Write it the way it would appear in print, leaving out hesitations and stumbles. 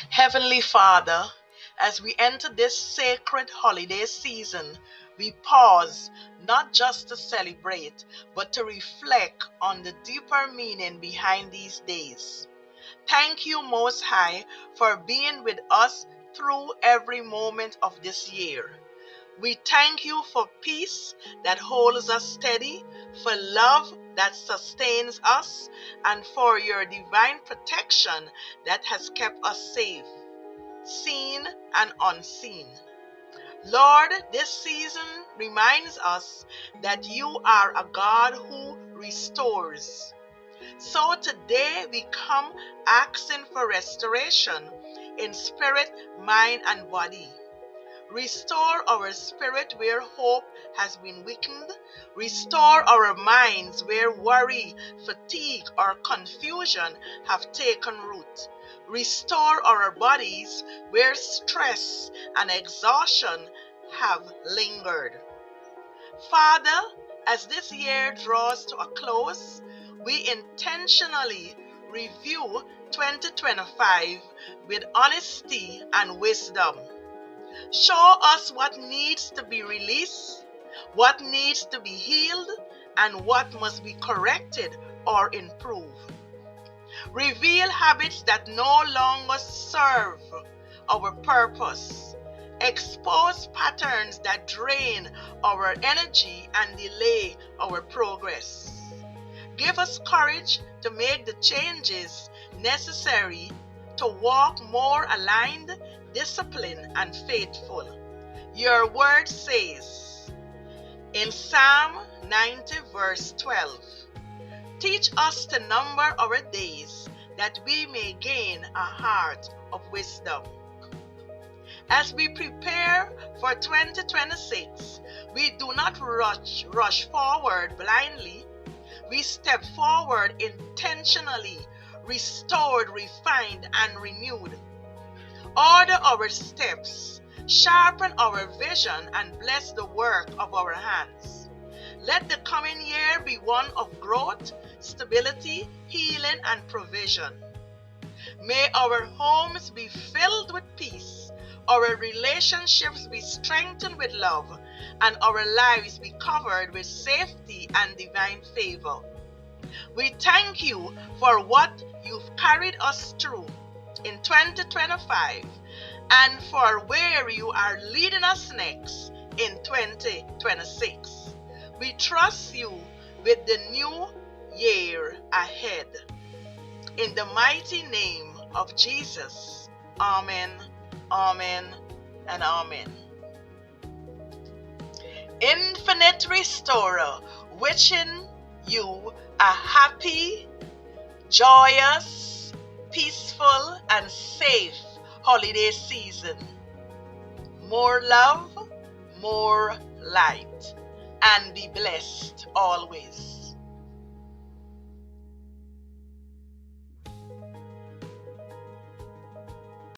Heavenly Father, as we enter this sacred holiday season, we pause not just to celebrate, but to reflect on the deeper meaning behind these days. Thank you, Most High, for being with us through every moment of this year. We thank you for peace that holds us steady, for love that sustains us, and for your divine protection that has kept us safe, seen and unseen. Lord, this season reminds us that you are a God who restores. So today we come asking for restoration in spirit, mind, and body. Restore our spirit where hope has been weakened. Restore our minds where worry, fatigue, or confusion have taken root. Restore our bodies where stress and exhaustion have lingered. Father, as this year draws to a close, we intentionally review 2025 with honesty and wisdom. Show us what needs to be released, what needs to be healed, and what must be corrected or improved. Reveal habits that no longer serve our purpose. Expose patterns that drain our energy and delay our progress. Give us courage to make the changes necessary to walk more aligned, disciplined, and faithful. Your word says in Psalm 90 verse 12, teach us to number our days that we may gain a heart of wisdom. As we prepare for 2026, we do not rush forward blindly. We step forward intentionally, restored, refined, and renewed. Order our steps, sharpen our vision, and bless the work of our hands. Let the coming year be one of growth, stability, healing, and provision. May our homes be filled with peace, our relationships be strengthened with love, and our lives be covered with safety and divine favor. We thank you for what you've carried us through in 2025 and for where you are leading us next in 2026. We trust you with the new year ahead. In the mighty name of Jesus, amen, amen, and amen. Infinite Restorer, wishing you a happy, joyous, peaceful, and safe holiday season. More love, more light, and be blessed always.